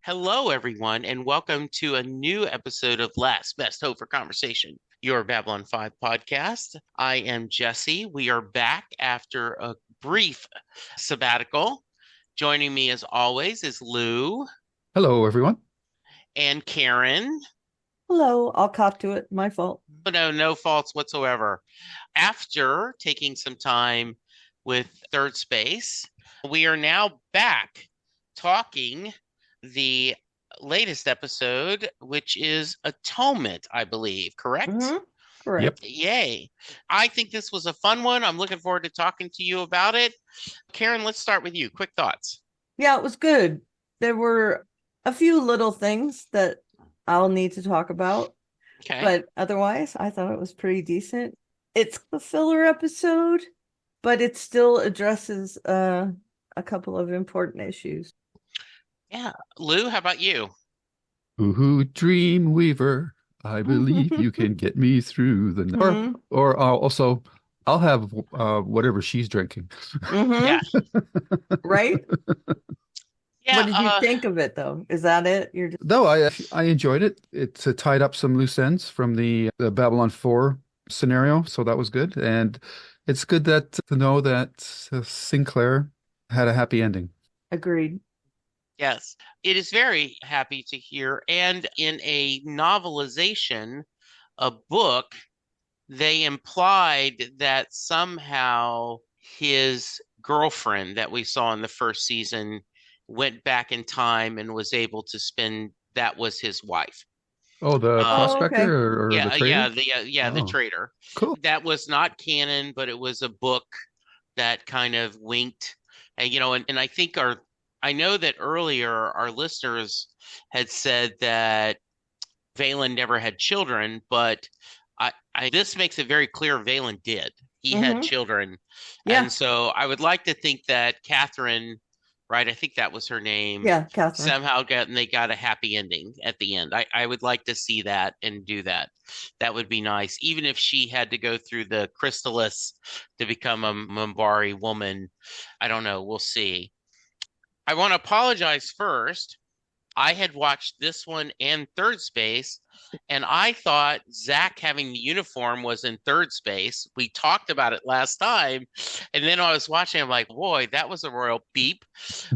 Hello, everyone, and welcome to a new episode of Last Best Hope for Conversation, your Babylon 5 podcast. I am Jesse. We are back after a brief sabbatical. Joining me, as always, is Lou Hello, everyone. and Karen. Hello, I'll cop to it. My fault. But no faults whatsoever. After taking some time with Third Space, we are now back talking the latest episode, which is Atonement, I believe, correct? Correct. Yep. Yay. I think this was a fun one. I'm looking forward to talking to you about it. Karen, let's start with you. Quick thoughts. Yeah, it was good. There were a few little things that I'll need to talk about, Okay. but otherwise, I thought it was pretty decent. It's a filler episode, but it still addresses a couple of important issues. Yeah. Lou, how about you? Ooh, Dream Weaver, I believe you can get me through the night. Mhm. Or also, I'll have whatever she's drinking. Yeah. Right? Yeah. What did you think of it, though? Is that it? You're just Though I enjoyed it. It tied up some loose ends from the Babylon 4 scenario, so that was good. And it's good to know that Sinclair had a happy ending. agreed. Yes. It is very happy to hear. And in a novelization, a book, they implied that somehow his girlfriend that we saw in the first season went back in time and was able to spend, that was his wife. Oh, the Uh, prospector okay. or the trader? The Oh, traitor. cool. That was not canon, but it was a book that kind of winked. And I know that earlier our listeners had said that Valen never had children, but this makes it very clear Valen did. He had Mhm. children. Yeah. And so I would like to think that Catherine, right? I think that was her name. Yeah, Catherine. Somehow they got a happy ending at the end. I would like to see that and do that. That would be nice. Even if she had to go through the chrysalis to become a Minbari woman. I don't know. We'll see. I want to apologize first. I had watched this one and Third Space, and I thought Zach having the uniform was in Third Space. We talked about it last time, and then I was watching. I'm like, boy, that was a royal beep.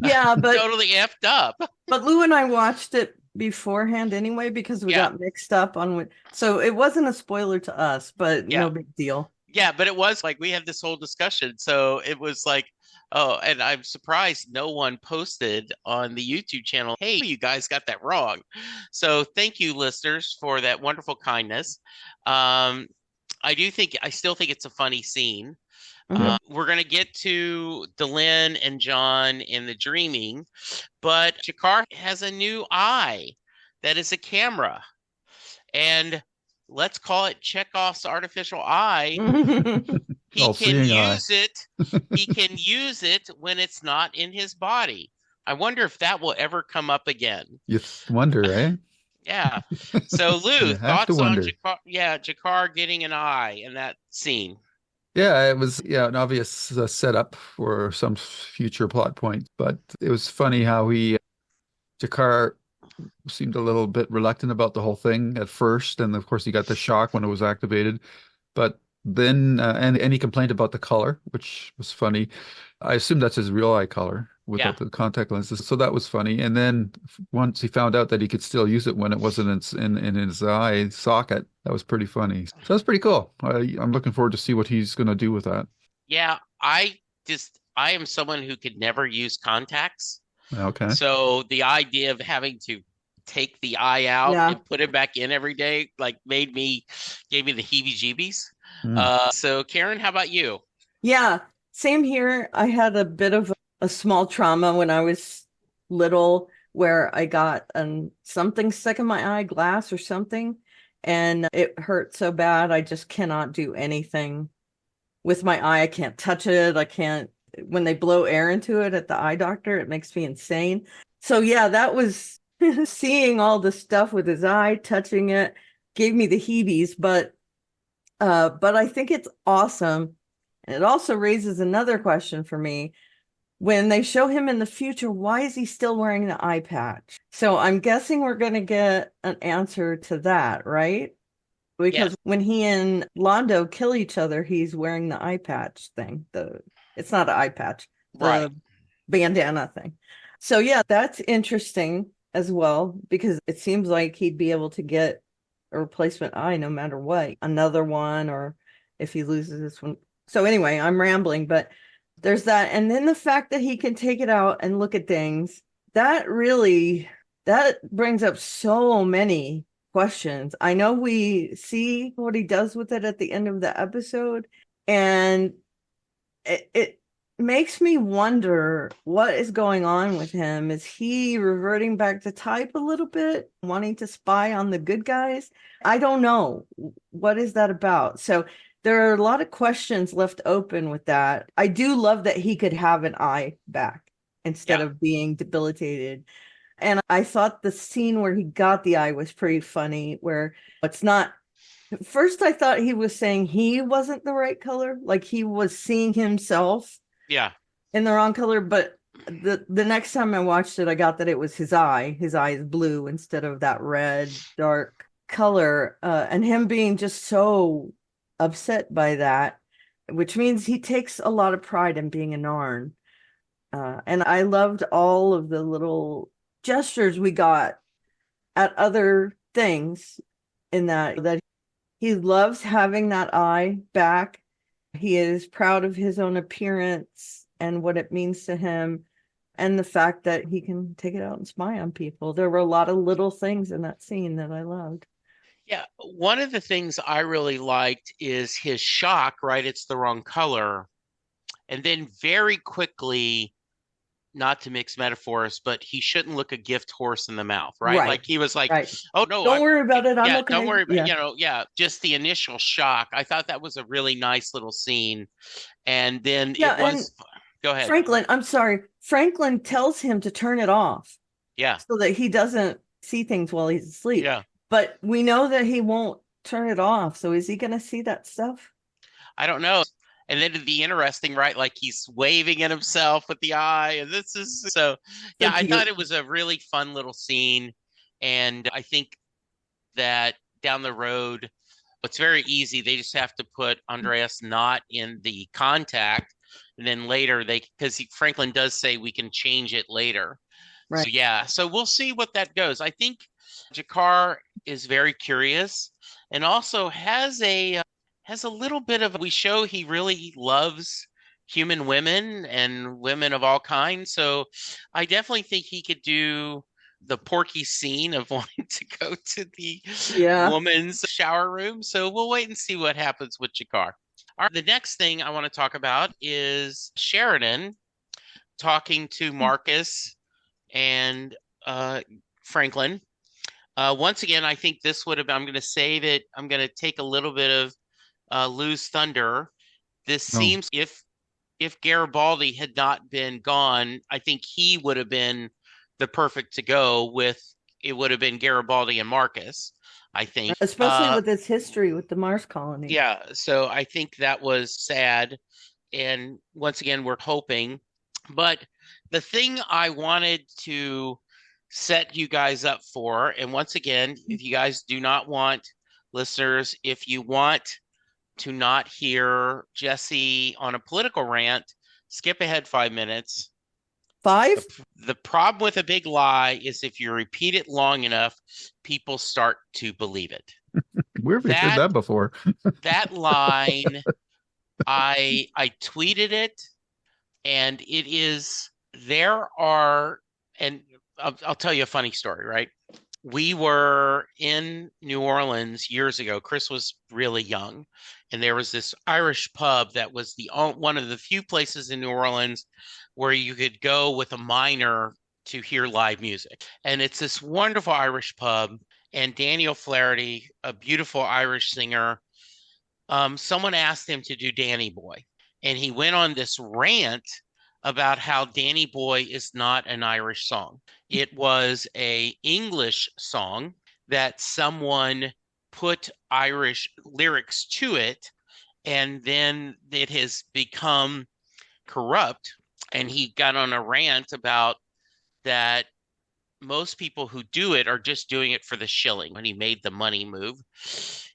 Yeah, but Totally effed up. Lou and I watched it beforehand anyway because we Yeah. got mixed up on what. So it wasn't a spoiler to us, but Yeah. no big deal. Yeah, but it was like we had this whole discussion. So it was like, oh, and I'm surprised no one posted on the YouTube channel, hey, you guys got that wrong. So thank you, listeners, for that wonderful kindness. I still think it's a funny scene. Mhm. We're going to get to Delenn and John in the dreaming, but Jakar has a new eye that is a camera. And let's call it Chekhov's artificial eye. He can All-seeing eye. use it. He can use it when it's not in his body. I wonder if that will ever come up again. You wonder, eh? Yeah. So Lou, You have to thoughts on wonder. Jakar getting an eye in that scene. Yeah, it was an obvious setup for some future plot point, but it was funny how Jakar seemed a little bit reluctant about the whole thing at first, and of course he got the shock when it was activated. But then, and he complained about the color, which was funny. I assume that's his real eye color Yeah. without the contact lenses, so that was funny. And then once he found out that he could still use it when it wasn't in his eye socket, that was pretty funny. So that's pretty cool. I'm looking forward to see what he's going to do with that. Yeah, I am someone who could never use contacts. Okay. So the idea of having to take the eye out Yeah. and put it back in every day gave me the heebie-jeebies. Mm. So Karen, how about you? Yeah, same here. I had a bit of a small trauma when I was little where I got something stuck in my eye, glass or something, and it hurt so bad I just cannot do anything with my eye. I can't touch it. I can't, when they blow air into it at the eye doctor, it makes me insane. So yeah, that was seeing all the stuff with his eye, touching it, gave me the heebies, but I think it's awesome. And it also raises another question for me. when they show him in the future, why is he still wearing the eye patch? So I'm guessing we're going to get an answer to that, right? Because Yes, when he and Londo kill each other, he's wearing the eye patch thing. It's not an eye patch, right. the bandana thing. So yeah, that's interesting as well, because it seems like he'd be able to get a replacement eye no matter what, another one, or if he loses this one. So anyway, I'm rambling, but there's that. And then the fact that he can take it out and look at things, that brings up so many questions. I know we see what he does with it at the end of the episode, and it makes me wonder what is going on with him. Is he reverting back to type a little bit, wanting to spy on the good guys? I don't know. What is that about? So there are a lot of questions left open with that. I do love that he could have an eye back instead Yeah. of being debilitated. And I thought the scene where he got the eye was pretty funny, where it's not. At first, I thought he was saying he wasn't the right color, like he was seeing himself Yeah. in the wrong color. But the next time I watched it, I got that it was his eye. His eye is blue instead of that red, dark color. And him being just so upset by that, which means he takes a lot of pride in being a Narn. And I loved all of the little gestures we got at other things in that he loves having that eye back. He is proud of his own appearance and what it means to him, and the fact that he can take it out and spy on people. There were a lot of little things in that scene that I loved. Yeah. One of the things I really liked is his shock, right? It's the wrong color. And then very quickly, not to mix metaphors, but he shouldn't look a gift horse in the mouth, right? Right, Like he was like, right. oh no, Don't worry about it. I'm yeah, don't okay. worry about, Yeah. yeah, just the initial shock. I thought that was a really nice little scene. And then Yeah, it and was, go ahead. Franklin, I'm sorry. Franklin tells him to turn it off Yeah, so that he doesn't see things while he's asleep. yeah. But we know that he won't turn it off. So is he going to see that stuff? I don't know. And then it'd be interesting, right? Like he's waving at himself with the eye. And this is so, yeah, I thought it was a really fun little scene. And I think that down the road, it's very easy. They just have to put Andreas not in the contact. And then later because Franklin does say we can change it later. Right. So yeah, so we'll see what that goes. I think Jakar is very curious and also has a little bit of, we show he really loves human women and women of all kinds. So I definitely think he could do the Porky scene of wanting to go to the woman's shower room. So we'll wait and see what happens with Jakar. All right, the next thing I want to talk about is Sheridan talking to Marcus and Franklin. Once again, I think this would have, I'm going to say that I'm going to take a little bit of lose thunder. This seems, if Garibaldi had not been gone, I think he would have been the perfect to go with. It would have been Garibaldi and Marcus, I think. Especially with his history with the Mars colony. Yeah, so I think that was sad. And once again, we're hoping. But the thing I wanted to set you guys up for, and once again, if you guys do not want, listeners, if you want to not hear Jesse on a political rant, skip ahead 5 minutes. 5? The problem with a big lie is if you repeat it long enough, people start to believe it. We've heard that before. That line, I tweeted it, and it is, and I'll tell you a funny story, right? We were in New Orleans years ago. Chris was really young, and there was this Irish pub that was one of the few places in New Orleans where you could go with a minor to hear live music. And it's this wonderful Irish pub. And Daniel Flaherty, a beautiful Irish singer, someone asked him to do Danny Boy. And he went on this rant about how Danny Boy is not an Irish song. It was an English song that someone put Irish lyrics to it, and then it has become corrupt. And he got on a rant about that most people who do it are just doing it for the shilling. When he made the money move,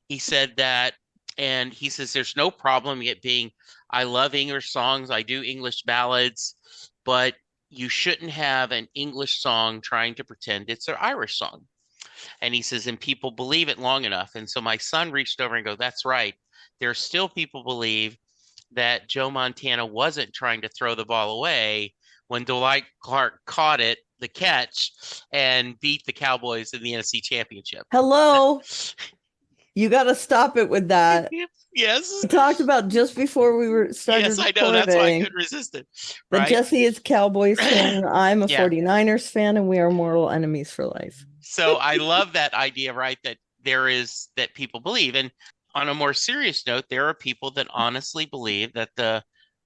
he said that, and he says there's no problem it being, I love English songs, I do English ballads, but you shouldn't have an English song trying to pretend it's an Irish song. And he says, and people believe it long enough. And so my son reached over and go, that's right. There's still people believe that Joe Montana wasn't trying to throw the ball away when Dwight Clark caught it, the catch, and beat the Cowboys in the NFC Championship. Hello. You got to stop it with that. Yes. We talked about just before we were started. Yes, I know. That's why I couldn't resist it. Right? Right? Jesse is Cowboys fan, and I'm a Yeah. 49ers fan, and we are mortal enemies for life. So I love that idea, right? That that people believe. And on a more serious note, there are people that honestly believe that the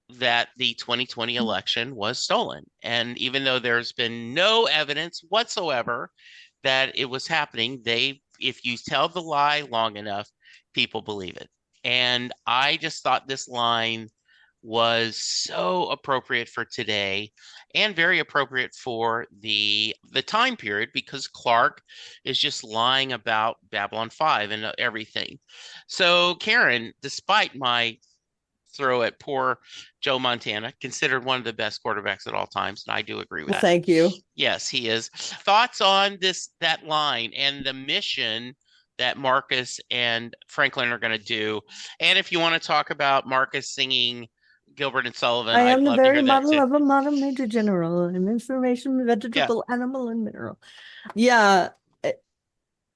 2020 election was stolen. And even though there's been no evidence whatsoever that it was happening, if you tell the lie long enough, people believe it. And I just thought this line was so appropriate for today and very appropriate for the time period, because Clark is just lying about Babylon 5 and everything. So Karen, despite my throw at poor Joe Montana, considered one of the best quarterbacks at all times, and I do agree with that. Thank you. Yes, he is. Thoughts on that line and the mission that Marcus and Franklin are going to do? And if you want to talk about Marcus singing Gilbert and Sullivan, I am I'd the love to very hear that model too. of a modern major general. I'm information, vegetable, animal, and mineral. Yeah,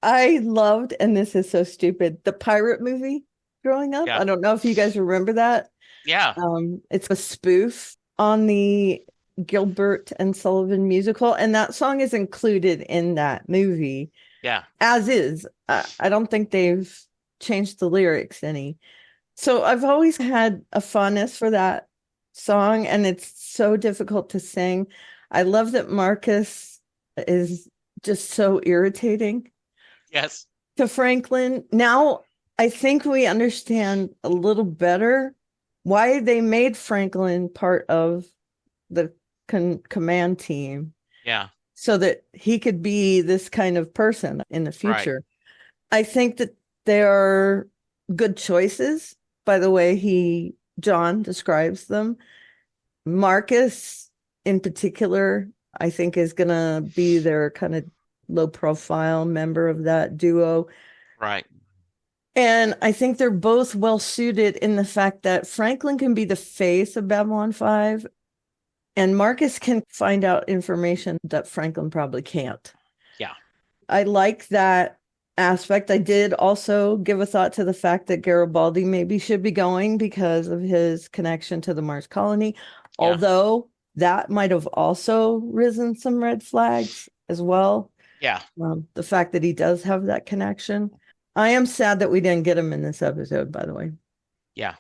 I loved, and this is so stupid, the pirate movie growing up. Yeah. I don't know if you guys remember that. Yeah. It's a spoof on the Gilbert and Sullivan musical, and that song is included in that movie. Yeah. As is. I don't think they've changed the lyrics any. So I've always had a fondness for that song, and it's so difficult to sing. I love that Marcus is just so irritating. Yes. To Franklin. Now, I think we understand a little better why they made Franklin part of the command team. Yeah. So that he could be this kind of person in the future. Right. I think that they are good choices by the way John describes them. Marcus in particular, I think, is going to be their kind of low profile member of that duo. Right. And I think they're both well suited in the fact that Franklin can be the face of Babylon 5 and Marcus can find out information that Franklin probably can't. Yeah. I like that aspect. I did also give a thought to the fact that Garibaldi maybe should be going because of his connection to the Mars colony, although that might have also risen some red flags as well. Yeah. The fact that he does have that connection. I am sad that we didn't get him in this episode, by the way. Yeah.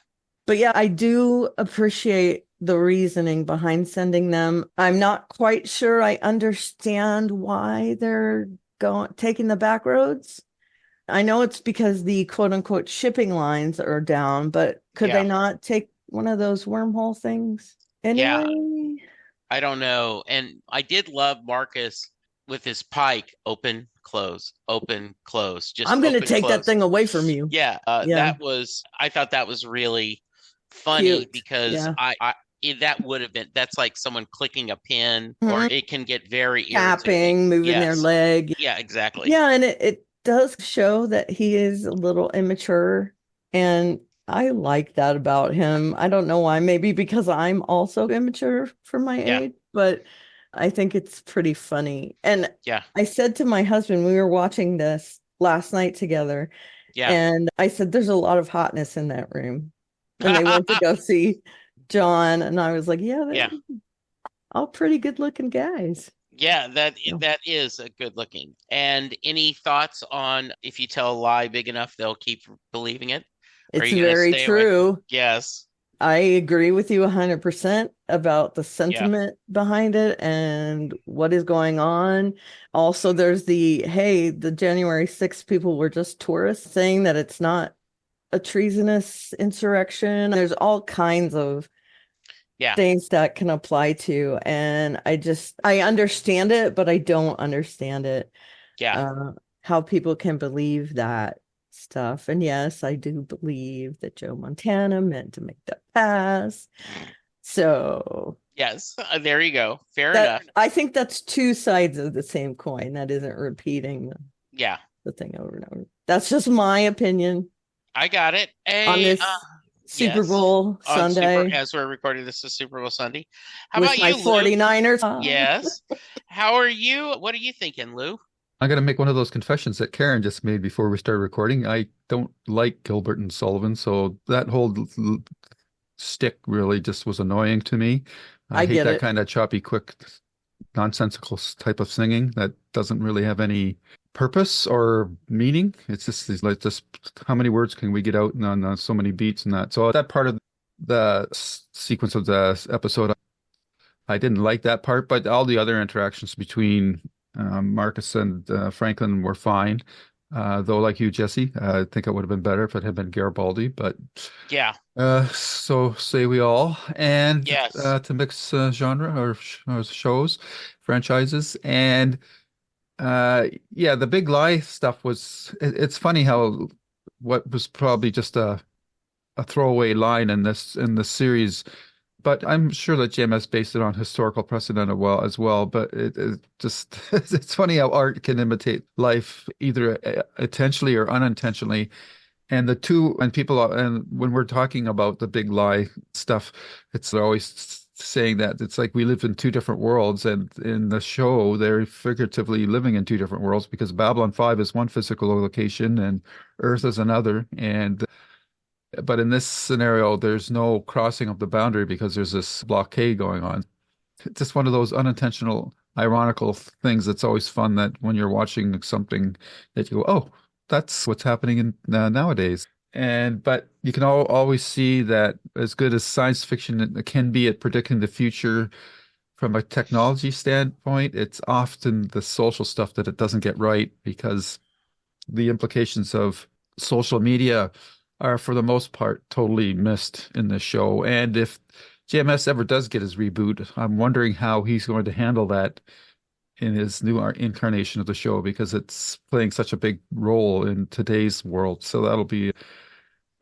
But yeah, I do appreciate the reasoning behind sending them. I'm not quite sure I understand why they're taking the back roads. I know it's because the quote unquote shipping lines are down, but could they not take one of those wormhole things anyway? Yeah. I don't know. And I did love Marcus with his pike, open, close, open, close. Just I'm going to take that thing away from you. Yeah. I thought that was really funny. Cute. Because that would have been, that's like someone clicking a pin, or it can get very tapping, moving their leg. Yeah, exactly. Yeah, and it does show that he is a little immature, and I like that about him. I don't know why, maybe because I'm also immature for my age, but I think it's pretty funny. And I said to my husband, we were watching this last night together, and I said, there's a lot of hotness in that room. And they went to go see John, and I was like, they're all pretty good looking guys. Yeah, that is a good looking. And any thoughts on if you tell a lie big enough, they'll keep believing it? It's very true. Away? Yes. I agree with you 100% about the sentiment behind it and what is going on. Also, there's the January 6th people were just tourists, saying that it's not a treasonous insurrection. There's all kinds of Yeah. things that can apply to. And I understand it, but I don't understand it. Yeah. How people can believe that stuff. And yes, I do believe that Joe Montana meant to make that pass. So Yes. There you go. Fair that enough. I think that's two sides of the same coin. That isn't repeating Yeah. the thing over and over. That's just my opinion I got it. on Hey, this Super yes. Bowl On Super, Sunday as we're recording this is Super Bowl Sunday. How with about my you, Lou? 49ers. Yes. How are you? What are you thinking, Lou? I'm going to make one of those confessions that Karen just made before we started recording. I don't like Gilbert and Sullivan, so that whole stick really just was annoying to me. I I hate get that it. kind of choppy, quick, nonsensical type of singing that doesn't really have any purpose or meaning. It's like just how many words can we get out on so many beats and that. So that part of the sequence of the episode, I didn't like that part, but all the other interactions between Marcus and Franklin were fine. Though, like you, Jesse, I think it would have been better if it had been Garibaldi, but Yeah. so say we all. And Yes. to mix genre or shows, franchises, and yeah, the big lie stuff it's funny how what was probably just a throwaway line in this series, but I'm sure that JMS based it on historical precedent as well. But it just it's funny how art can imitate life either intentionally or unintentionally. And the two and people and when we're talking about the big lie stuff, it's always saying that it's like we live in two different worlds, and in the show they're figuratively living in two different worlds because Babylon 5 is one physical location and Earth is another. And but in this scenario, there's no crossing of the boundary because there's this blockade going on. It's just one of those unintentional, ironical things that's always fun that when you're watching something that you go, oh, that's what's happening in nowadays. And but you can always see that as good as science fiction it can be at predicting the future from a technology standpoint, it's often the social stuff that it doesn't get right because the implications of social media are, for the most part, totally missed in this show. And if JMS ever does get his reboot, I'm wondering how he's going to handle that in his new incarnation of the show because it's playing such a big role in today's world. So that'll be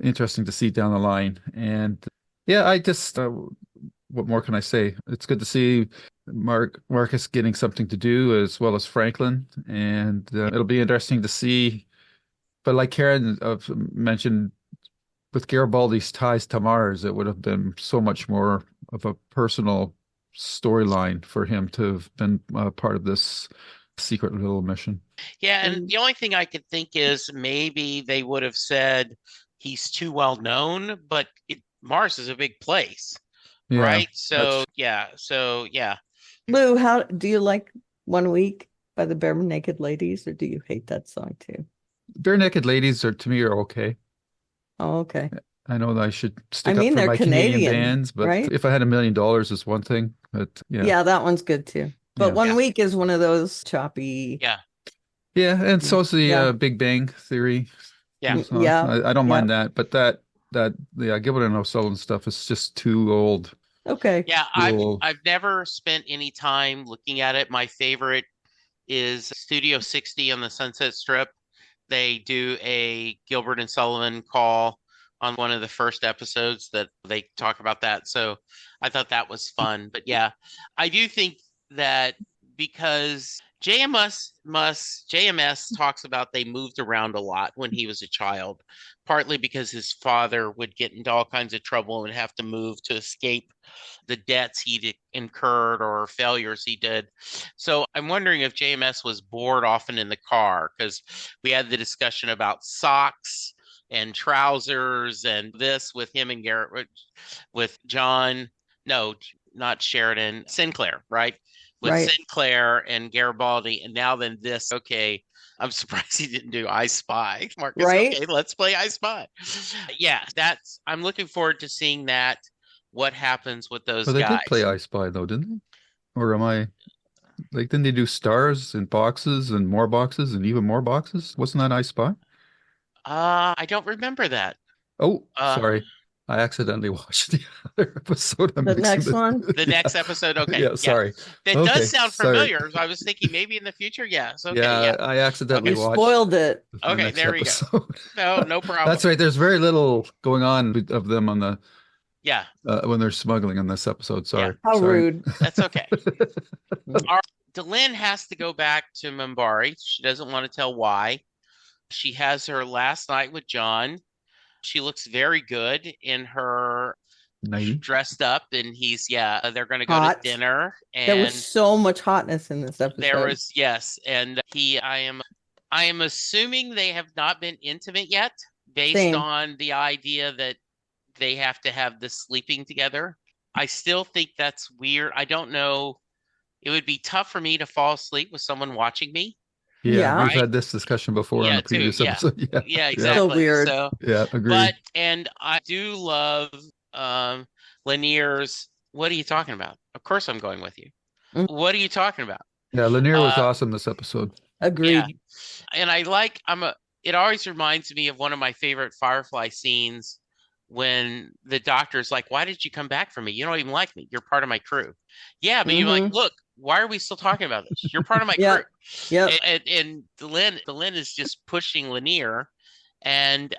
interesting to see down the line. And yeah, I just, what more can I say? It's good to see Marcus getting something to do as well as Franklin. And it'll be interesting to see. But like Karen mentioned, with Garibaldi's ties to Mars, it would have been so much more of a personal storyline for him to have been part of this secret little mission. Yeah, and the only thing I could think is maybe they would have said he's too well known, but Mars is a big place, Yeah, right? So yeah. Lou, how do you like One Week by the Bare Naked Ladies, or do you hate that song too? Bare Naked Ladies are to me are okay. Oh, okay. I know that I should I stick up mean, for they're my Canadian Canadian, bands, but right? if I had $1 million is one thing. But yeah, Yeah, that one's good too. But yeah, One Yeah. Week is one of those choppy. Yeah. yeah. And so's the Yeah. Big Bang Theory Yeah. song. Yeah. I don't Yeah. mind that, but that yeah, Gilbert and O'Sullivan stuff is just too old. Okay. Yeah, Too I've old. I've never spent any time looking at it. My favorite is Studio 60 on the Sunset Strip. They do a Gilbert and Sullivan call on one of the first episodes that they talk about that. So I thought that was fun. But yeah, I do think that because JMS talks about they moved around a lot when he was a child, partly because his father would get into all kinds of trouble and have to move to escape the debts he'd incurred or failures he did. So I'm wondering if JMS was bored often in the car because we had the discussion about socks and trousers and this with him and Garrett, with John, no, not Sheridan, Sinclair, right? With Right. Sinclair and Garibaldi, and now then this. Okay, I'm surprised he didn't do I Spy. Marcus, Right. okay, let's play I Spy. Yeah, I'm looking forward to seeing that. What happens with those But they guys? did play I Spy though, didn't they? Or am I like didn't they do stars and boxes and more boxes and even more boxes? Wasn't that I Spy? I don't remember that. Oh, Uh, sorry. I accidentally watched the other episode. I'm The mixing next one? The Yeah. next episode, okay. Yeah, Yeah. sorry. That does Okay, sound sorry. familiar. I was thinking maybe in the future. Yeah. It's okay. Yeah, Yeah. I accidentally You Okay. watched spoiled it. the Okay, next there we go. episode. No, no problem. That's right. There's very little going on of them on the Yeah. when they're smuggling on this episode. Yeah. Sorry. How Sorry. rude. That's okay. Delenn has to go back to Minbari. She doesn't want to tell why. She has her last night with John. She looks very good in her 90. dressed up, and they're going to go to Hot. dinner. There was And so much hotness in this episode. there was, yes. And I am assuming they have not been intimate yet, based Same. on the idea that they have to have this sleeping together. I still think that's weird. I don't know. It would be tough for me to fall asleep with someone watching me. Yeah, Yeah. we've Right? had this discussion before on Yeah, the too. previous Yeah. episode. Yeah. Yeah, exactly. So weird. So, Yeah, agreed. and I do love Lanier's. What are you talking about? Of course, I'm going with you. Mm. What are you talking about? Yeah, Lanier was Uh, awesome this episode. Agreed. Yeah. And it always reminds me of one of my favorite Firefly scenes when the doctor's like, "Why did you come back for me? You don't even like me. You're part of my crew." Yeah, but you're like, "Look, why are we still talking about this? You're part of my Yeah. crew." Yep. And Delenn is just pushing Lanier, and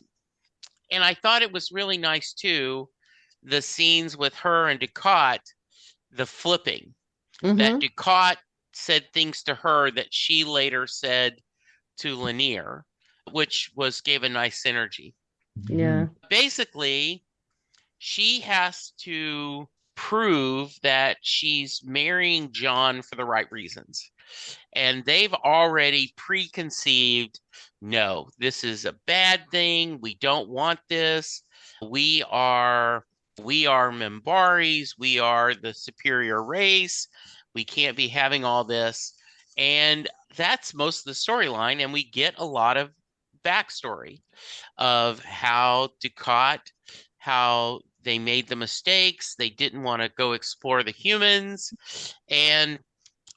I thought it was really nice too, the scenes with her and Ducat, the flipping, that Mhm. Ducat said things to her that she later said to Lanier, which gave a nice synergy. Yeah. Basically, she has to prove that she's marrying John for the right reasons. And they've already preconceived, no, this is a bad thing. We don't want this. We are Mimbaris. We are the superior race. We can't be having all this. And that's most of the storyline. And we get a lot of backstory of how Ducat, how they made the mistakes. They didn't want to go explore the humans. And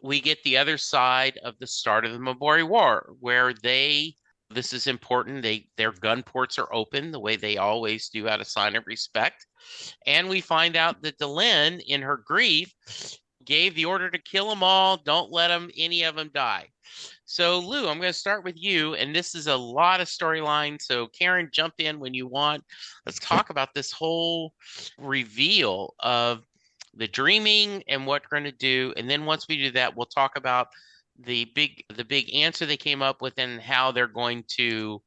we get the other side of the start of the Minbari War, where this is important, their gun ports are open the way they always do out of sign of respect. And we find out that Delenn, in her grief, gave the order to kill them all. Don't let any of them die. So, Lou, I'm going to start with you, and this is a lot of storyline. So, Karen, jump in when you want. Let's talk about this whole reveal of the dreaming and what we're going to do. And then once we do that, we'll talk about the big answer they came up with and how they're going to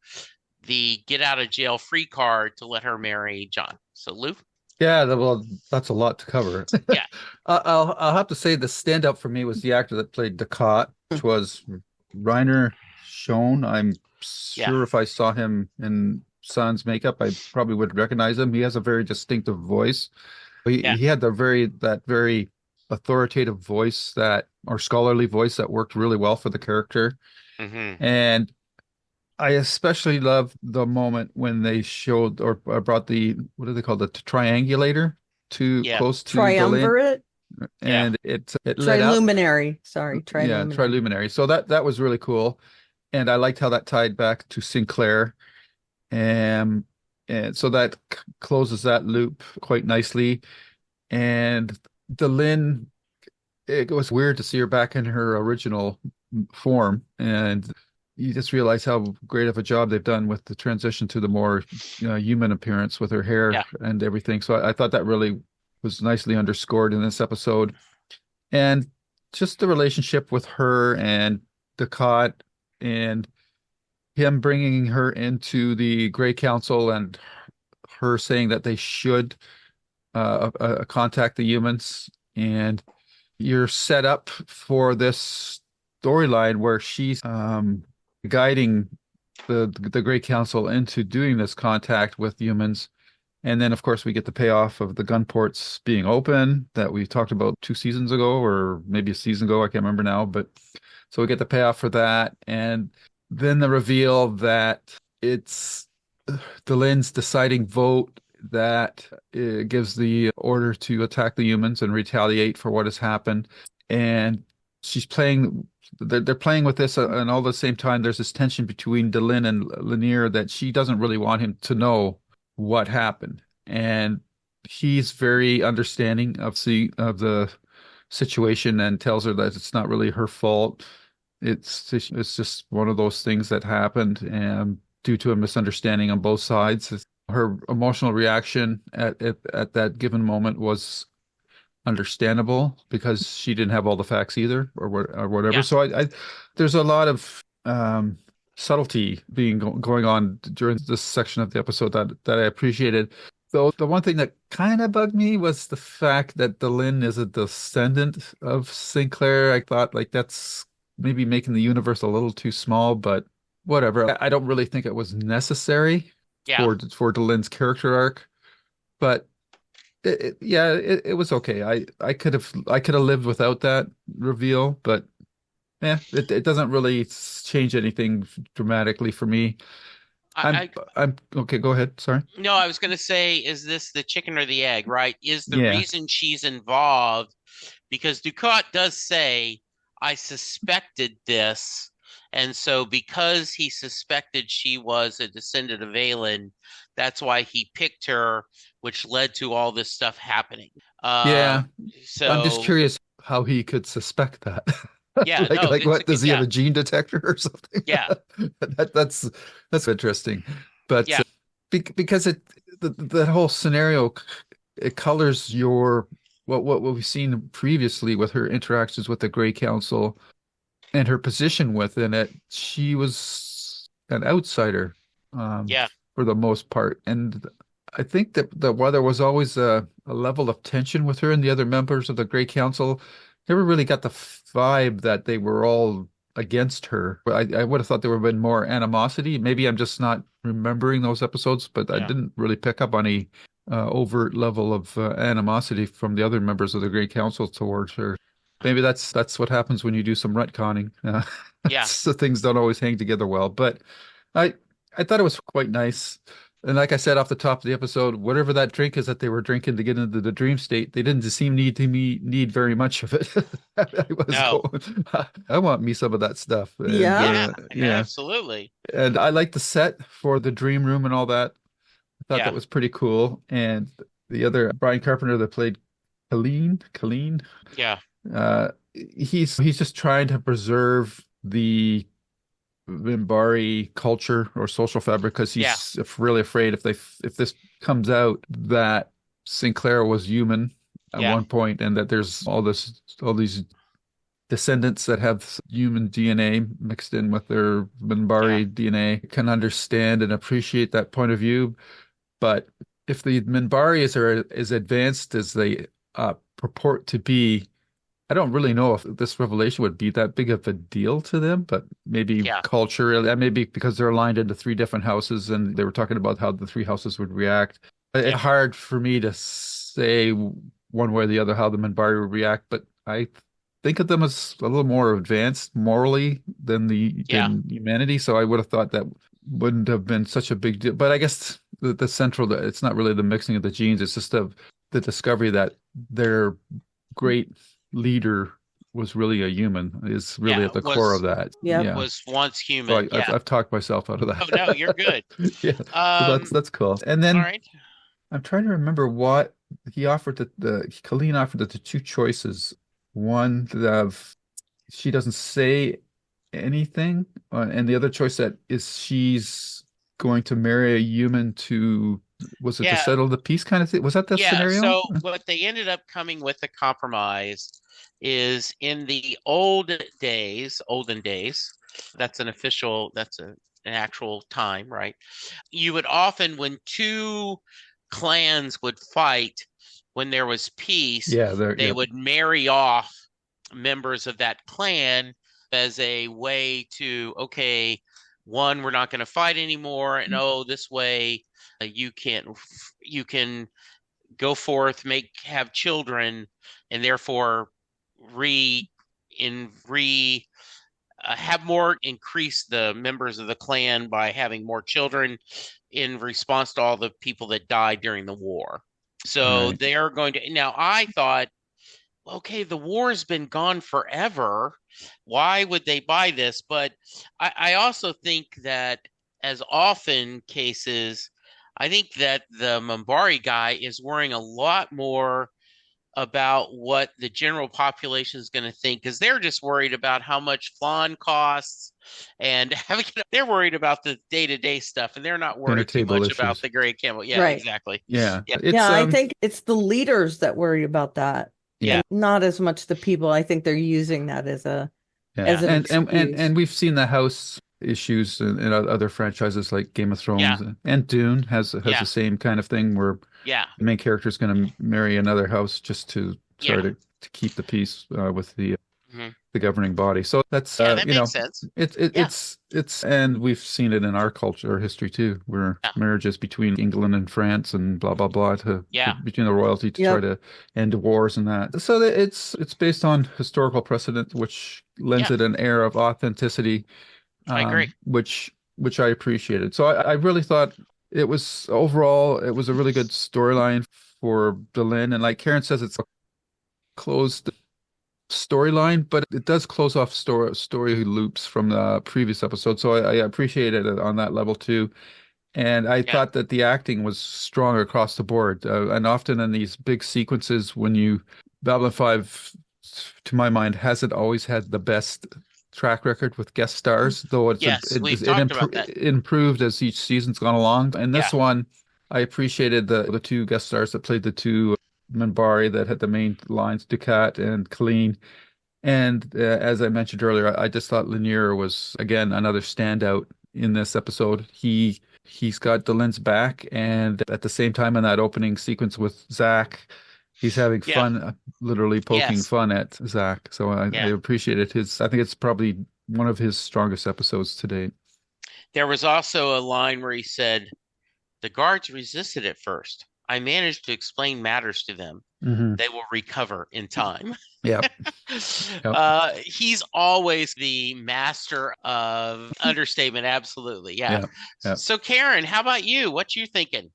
the get out of jail free card to let her marry John. So, Lou? Yeah, well, that's a lot to cover. Yeah. I'll have to say the standout for me was the actor that played Ducat, which was Reiner Schoen. I'm sure if I saw him in sans makeup, I probably would recognize him. He has a very distinctive voice. He had that very authoritative voice or scholarly voice that worked really well for the character. Mm-hmm. And I especially love the moment when they showed or brought what do they call the triangulator close to Triumvirate? Delenn, and it lit up. Triluminary. Sorry, triluminary. Yeah, triluminary. So that was really cool, and I liked how that tied back to Sinclair, and so that closes that loop quite nicely. And Delenn, it was weird to see her back in her original form, and you just realize how great of a job they've done with the transition to the more human appearance with her hair and everything. So I thought that really was nicely underscored in this episode. And just the relationship with her and Ducat and him bringing her into the Grey Council and her saying that they should contact the humans. And you're set up for this storyline where she's guiding the Great Council into doing this contact with humans. And then, of course, we get the payoff of the gun ports being open that we talked about 2 seasons ago, or maybe a season ago. I can't remember now. But so we get the payoff for that. And then the reveal that it's Delenn's deciding vote that gives the order to attack the humans and retaliate for what has happened. And they're playing with this, and all at the same time, there's this tension between Delenn and Lanier that she doesn't really want him to know what happened. and he's very understanding of the situation and tells her that it's not really her fault. It's just one of those things that happened, and due to a misunderstanding on both sides. Her emotional reaction at that given moment was understandable because she didn't have all the facts either, or whatever. Yeah. So I there's a lot of subtlety going on during this section of the episode that I appreciated. Though the one thing that kind of bugged me was the fact that Delenn is a descendant of Sinclair. I thought like that's maybe making the universe a little too small, but whatever. I don't really think it was necessary Yeah. for Delenn's character arc, but it was okay. I could have lived without that reveal, but it doesn't really change anything dramatically for me. I, I'm okay. Go ahead. Sorry. No, I was going to say, is this the chicken or the egg, right? Is the Yeah. reason she's involved because Ducat does say, I suspected this. And so because he suspected she was a descendant of Aelin, that's why he picked her, which led to all this stuff happening. Yeah. I'm just So curious how he could suspect that. yeah, Like no, like it's a what good, does he have yeah, a gene detector or something? yeah, That's interesting. But yeah, because that whole scenario it colors your what we've seen previously with her interactions with the Grey Council and her position within it. She was an outsider um, yeah, for the most part, and I think that while there was always a level of tension with her and the other members of the Grey Council, never really got the vibe that they were all against her. I would have thought there would have been more animosity. Maybe I'm just not remembering those episodes, but I yeah, didn't really pick up on any overt level of animosity from the other members of the Grey Council towards her. Maybe that's what happens when you do some retconning. yeah, So things don't always hang together well. But I I thought it was quite nice. And like I said off the top of the episode, whatever that drink is that they were drinking to get into the dream state, they didn't seem need very much of it. I was no, going, I want me some of that stuff. And Yeah. yeah, yeah, absolutely, and I like the set for the dream room and all that. I thought yeah, that was pretty cool. And the other Brian Carpenter that played Colleen, yeah, he's just trying to preserve the Minbari culture or social fabric because yeah, he's really afraid if this comes out that Sinclair was human at yeah, one point and that there's all these descendants that have human DNA mixed in with their yeah, Minbari DNA can understand and appreciate that point of view. But if the Minbari are as advanced as they purport to be, I don't really know if this revelation would be that big of a deal to them, but maybe yeah, culturally, maybe because they're aligned into three different houses and they were talking about how the three houses would react. It's yeah, hard for me to say one way or the other how the Minbari would react, but I think of them as a little more advanced morally yeah, than humanity. So I would have thought that wouldn't have been such a big deal. But I guess the central, it's not really the mixing of the genes, it's just the discovery that their great leader was really a human is really yeah. at the core of that. Yep. Yeah. Was once So human. I've Yeah. I've talked myself out of Oh no, that. you're good. Yeah. So that's cool. And All then right. I'm trying to remember what he offered the Colleen offered the two choices. One of she doesn't say anything, and the other choice that is she's going to marry a human to was it to Yeah, settle the peace kind of thing? Was that the yeah. scenario? So what they ended up coming with a compromise is in the olden days, that's an actual time, right? You would often, when two clans would fight, when there was peace, Yeah, there. they Yeah. would marry off members of that clan as a way to, okay, one, we're not going to fight anymore, and oh, this way you can go forth, have children, and therefore re in re have more increase the members of the clan by having more children in response to all the people that died during the war. So Right. they're going to now. I thought, okay, the war has been gone forever. Why would they buy this? But I also think that, as often cases, I think that the Minbari guy is worrying a lot more about what the general population is going to think because they're just worried about how much flan costs and they're worried about the day-to-day stuff and they're not Dinner worried too table much about issues. the gray camel. Yeah, Right. exactly. Yeah. Yeah. It's Yeah, I think it's the leaders that worry about that, Yeah. and not as much the people. I think they're using that as yeah. an And excuse. we've seen the house issues in other franchises like Game of Yeah. Thrones, and Dune has Yeah. the same kind of thing where Yeah. the main character is going to marry another house just to Yeah. sort of to keep the peace with Hmm. the governing body. So that's Yeah, that makes sense. Yeah. it's and we've seen it in our culture, our history too, where Yeah. marriages between England and France and blah blah blah Yeah. between the royalty to try Yep. to end wars and that. So that it's based on historical precedent, which lends Yeah. it an air of authenticity, I agree. which I appreciated. So I really thought it was a really good storyline for Delenn, and like Karen says, it's a closed storyline, but it does close off story loops from the previous episode. So I appreciated it on that level too. And I Yeah. thought that the acting was strong across the board. And often in these big sequences, Babylon 5, to my mind, hasn't always had the best track record with guest stars, though Yes, we've talked about that. it improved as each season's gone along. And Yeah. this one, I appreciated the two guest stars that played the two Minbari that had the main lines, Ducat and Colleen. And as I mentioned earlier, I just thought Lanier was again another standout in this episode. He's got Delenn's back, and at the same time, in that opening sequence with Zach, he's having Yeah. fun, literally poking Yes. fun at Zach. So I Yeah. appreciated his. I think it's probably one of his strongest episodes to date. There was also a line where he said, "The guards resisted at first. I managed to explain matters to them. Hmm. They will recover in time." Yeah. He's always the master of understatement. Absolutely. Yeah. Yeah. So Karen, how about you? What you thinking?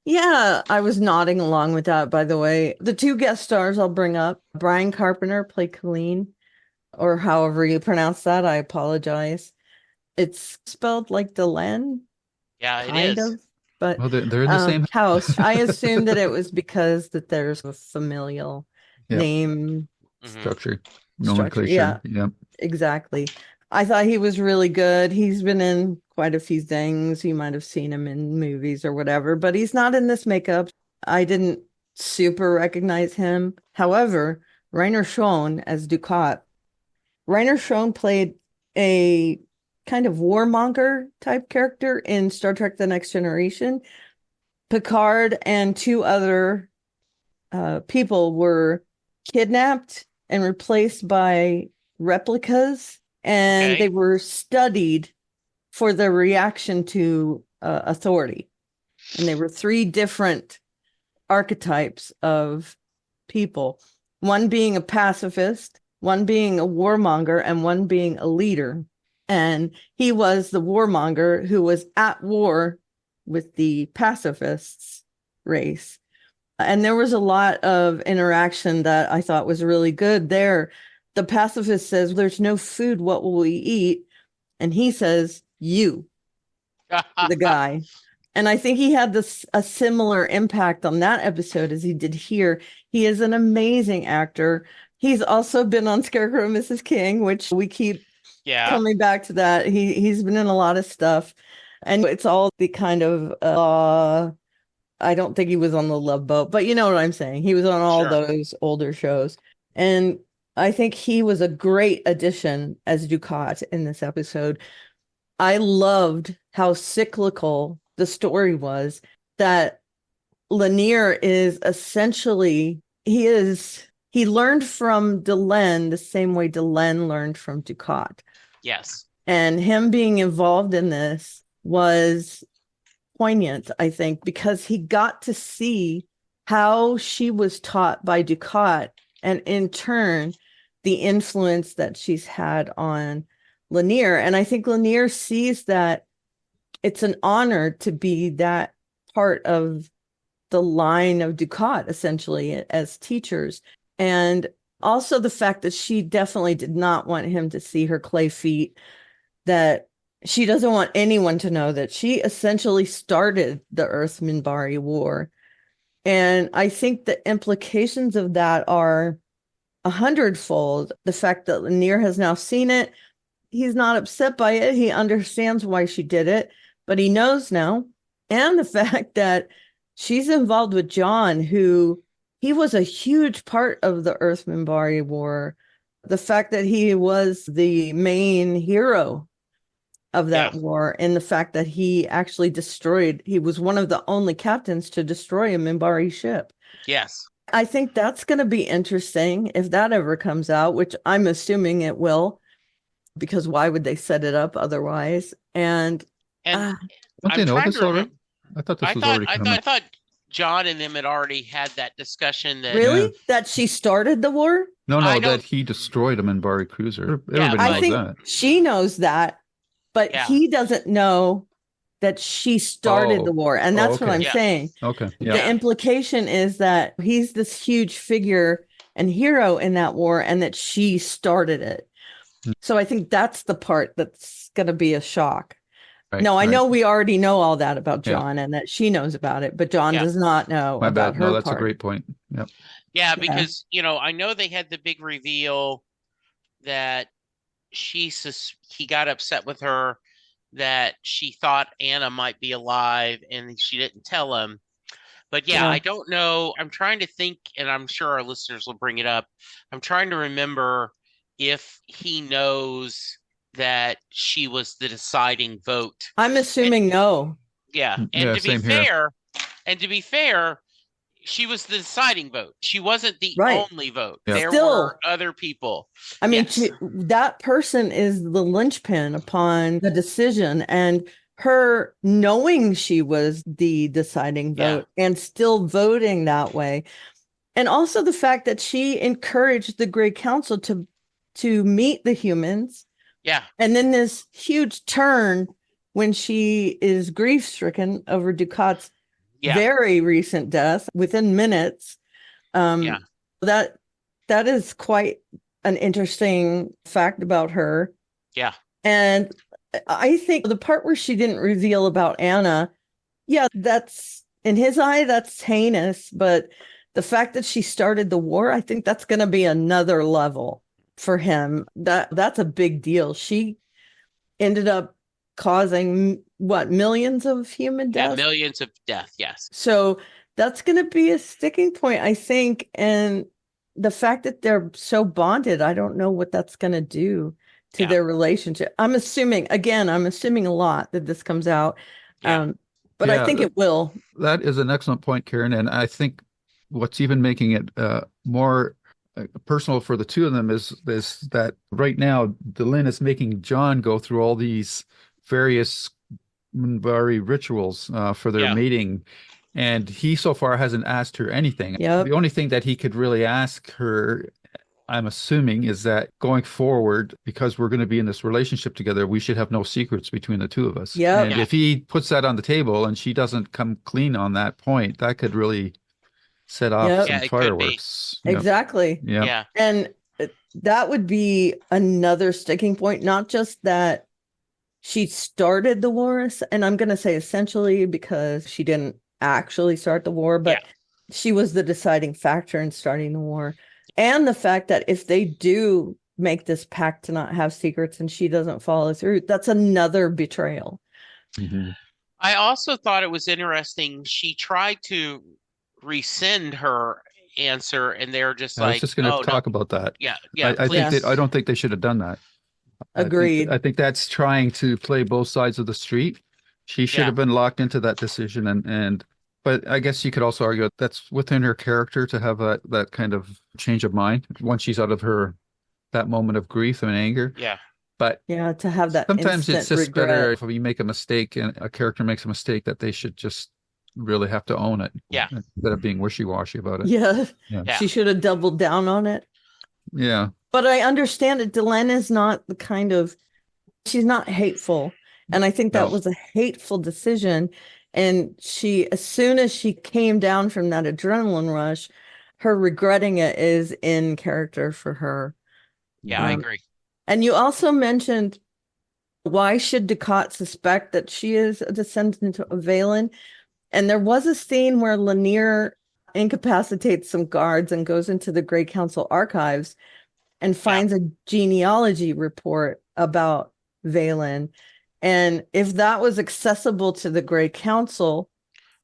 Yeah, I was nodding along with that, by the way. The two guest stars I'll bring up. Brian Carpenter played Colleen, or however you pronounce that. I apologize. It's spelled like Delenn, Yeah, it kind is. of, but Well, they're in the same house. I assumed that it was because that there's a familial Yeah. name Mhm. structure, structure. nomenclature. Yeah, Yeah. exactly. I thought he was really good. He's been in quite a few things. You might have seen him in movies or whatever, but he's not in this makeup. I didn't super recognize him. However, Rainer Schoen as Ducat. Rainer Schoen played a kind of warmonger type character in Star Trek The Next Generation. Picard and two other people were kidnapped and replaced by replicas, and Okay. they were studied for their reaction to authority. And they were three different archetypes of people, one being a pacifist, one being a warmonger, and one being a leader. And he was the warmonger who was at war with the pacifists race. And there was a lot of interaction that I thought was really good there. The pacifist says, "There's no food. What will we eat?" And he says, "You," the guy. And I think he had a similar impact on that episode as he did here. He is an amazing actor. He's also been on Scarecrow and Mrs. King, which we keep Yeah. coming back to that. He's been in a lot of stuff. And it's all the kind of I don't think he was on the Love Boat, but you know what I'm saying. He was on all Sure. those older shows. And I think he was a great addition as Ducat in this episode. I loved how cyclical the story was, that Lanier is essentially, he learned from Delenn the same way Delenn learned from Ducat. Yes. And him being involved in this was poignant, I think, because he got to see how she was taught by Ducat, and in turn, the influence that she's had on Lanier. And I think Lanier sees that it's an honor to be that part of the line of Ducat, essentially, as teachers. And also the fact that she definitely did not want him to see her clay feet, that she doesn't want anyone to know that she essentially started the Earth Minbari War. And I think the implications of that are 100-fold. The fact that Lanier has now seen it, he's not upset by it. He understands why she did it, but he knows now. And the fact that she's involved with John, who he was a huge part of the Earth Minbari War. The fact that he was the main hero of that war, and the fact that he actually he was one of the only captains to destroy a Minbari ship. Yes. I think that's going to be interesting if that ever comes out, which I'm assuming it will, because why would they set it up otherwise? And don't they know this already? I thought this was already coming. I thought John and them had already had that discussion. That really that she started the war. No, that he destroyed a Minbari cruiser. Everybody knows I think that. She knows that, but he doesn't know that she started the war, and that's what I'm saying. Okay, the implication is that he's this huge figure and hero in that war, and that she started it. So I think that's the part that's going to be a shock. Right, no, I know we already know all that about John, and that she knows about it, but John does not know about her. No, that's a great point. Yep. Yeah, because I know they had the big reveal that he got upset with her, that she thought Anna might be alive and she didn't tell him. But I don't know. I'm trying to think, and I'm sure our listeners will bring it up. I'm trying to remember if he knows that she was the deciding vote. I'm assuming no. Yeah. And to be fair, she was the deciding vote. She wasn't the only vote. There were other people. I mean, that person is the linchpin upon the decision, and her knowing she was the deciding vote and still voting that way. And also the fact that she encouraged the Great Council to meet the humans. Yeah. And then this huge turn when she is grief-stricken over Ducat's very recent death within minutes. That is quite an interesting fact about her. Yeah. And I think the part where she didn't reveal about Anna, that's in his eye, that's heinous. But the fact that she started the war, I think that's going to be another level for him. That's a big deal. She ended up causing millions of human deaths? Yeah, millions of deaths, yes. So that's going to be a sticking point, I think. And the fact that they're so bonded, I don't know what that's going to do to their relationship. I'm assuming a lot that this comes out. But I think it will. That is an excellent point, Karen. And I think what's even making it more personal for the two of them is that right now, Delenn is making John go through all these various Minbari rituals for their mating. And he so far hasn't asked her anything. Yep. The only thing that he could really ask her, I'm assuming, is that going forward, because we're going to be in this relationship together, we should have no secrets between the two of us. Yep. And if he puts that on the table and she doesn't come clean on that point, that could really set off some fireworks. Exactly. Yeah. And that would be another sticking point, not just that she started the war, and I'm going to say essentially because she didn't actually start the war, but she was the deciding factor in starting the war. And the fact that if they do make this pact to not have secrets and she doesn't follow through, that's another betrayal. Mm-hmm. I also thought it was interesting. She tried to rescind her answer, and they're just like, I was just going to talk about that. Yeah. I don't think they should have done that. Agreed. I think that's trying to play both sides of the street. She should have been locked into that decision, but I guess you could also argue that's within her character to have that kind of change of mind once she's out of that moment of grief and anger. Yeah. But to have that sometimes it's just regret. better if you make a mistake and a character makes a mistake that they should just really have to own it. Yeah. Instead of being wishy-washy about it. Yeah. She should have doubled down on it. Yeah. But I understand that Delenn is not she's not hateful. And I think that was a hateful decision. And as soon as she came down from that adrenaline rush, her regretting it is in character for her. Yeah, I agree. And you also mentioned Why should Ducat suspect that she is a descendant of Valen? And there was a scene where Lanier incapacitates some guards and goes into the Great Council archives and finds a genealogy report about Valen. And if that was accessible to the Great Council,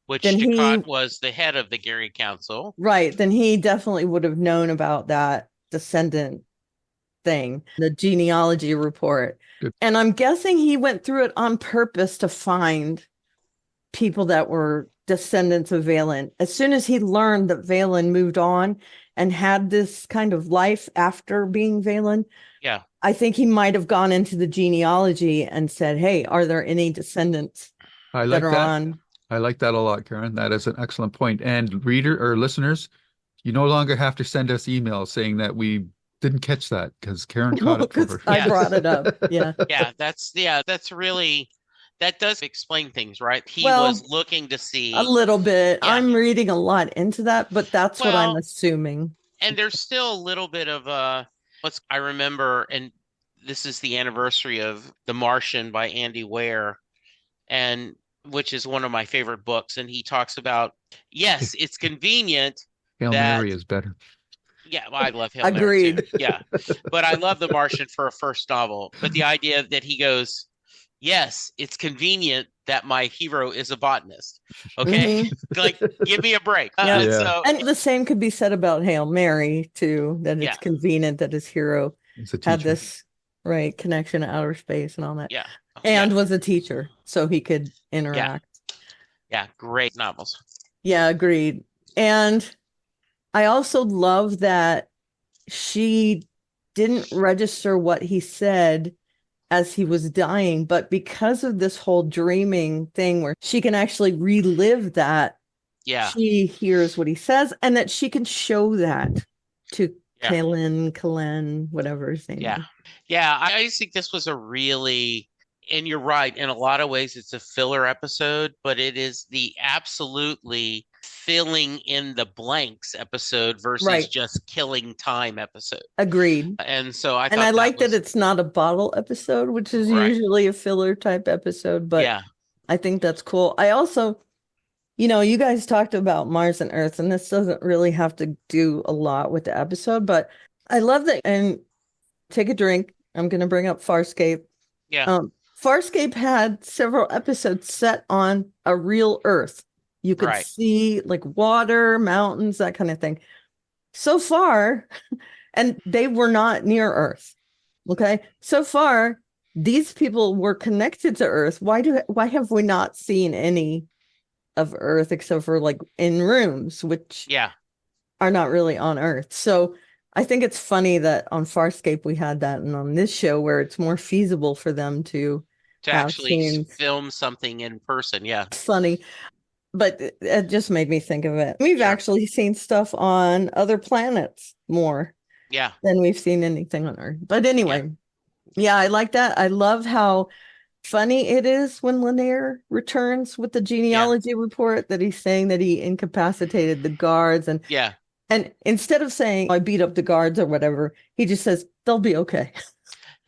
Which then Ducat was the head of the Gary Council. Right, then he definitely would have known about that descendant thing, the genealogy report. Good. And I'm guessing he went through it on purpose to find people that were descendants of Valen. As soon as he learned that Valen moved on and had this kind of life after being Valen, I think he might have gone into the genealogy and said, hey, are there any descendants that are on? I like that a lot, Karen. That is an excellent point. And reader or listeners, you no longer have to send us emails saying that we didn't catch that because Karen caught it for her. I brought it up. Yeah. That's really, that does explain things, right? He was looking to see a little bit. Yeah. I'm reading a lot into that, but that's what I'm assuming. And there's still a little bit of I remember, and this is the anniversary of The Martian by Andy Weir, and which is one of my favorite books. And he talks about, yes, it's convenient. Hail Mary is better. Yeah, well, I love Hail Mary too. Yeah, but I love The Martian for a first novel. But the idea that he goes, yes, it's convenient that my hero is a botanist. Okay, like give me a break. And the same could be said about Hail Mary too. That it's convenient that his hero had this connection to outer space and all that. Yeah, and was a teacher, so he could interact. Yeah, great novels. Yeah, agreed. And I also love that she didn't register what he said as he was dying, but because of this whole dreaming thing where she can actually relive that, she hears what he says, and that she can show that to Kalen, whatever his name is. Yeah, I think this was a really, and you're right, in a lot of ways it's a filler episode, but it is the absolutely filling in the blanks episode versus just killing time episode. Agreed. And so I like that it's not a bottle episode, which is usually a filler type episode, but I think that's cool. I also, you guys talked about Mars and Earth, and this doesn't really have to do a lot with the episode, but I love that. And take a drink. I'm going to bring up Farscape. Yeah. Farscape had several episodes set on a real Earth. You could see like water, mountains, that kind of thing. So far, and they were not near Earth. Okay. So far, these people were connected to Earth. Why have we not seen any of Earth except for like in rooms, which are not really on Earth? So I think it's funny that on Farscape we had that, and on this show where it's more feasible for them to actually film something in person. Yeah. It's funny. But it just made me think of it. We've actually seen stuff on other planets more than we've seen anything on Earth. But anyway, I like that. I love how funny it is when Lanier returns with the genealogy report that he's saying that he incapacitated the guards. And instead of saying, I beat up the guards or whatever, he just says, they'll be okay.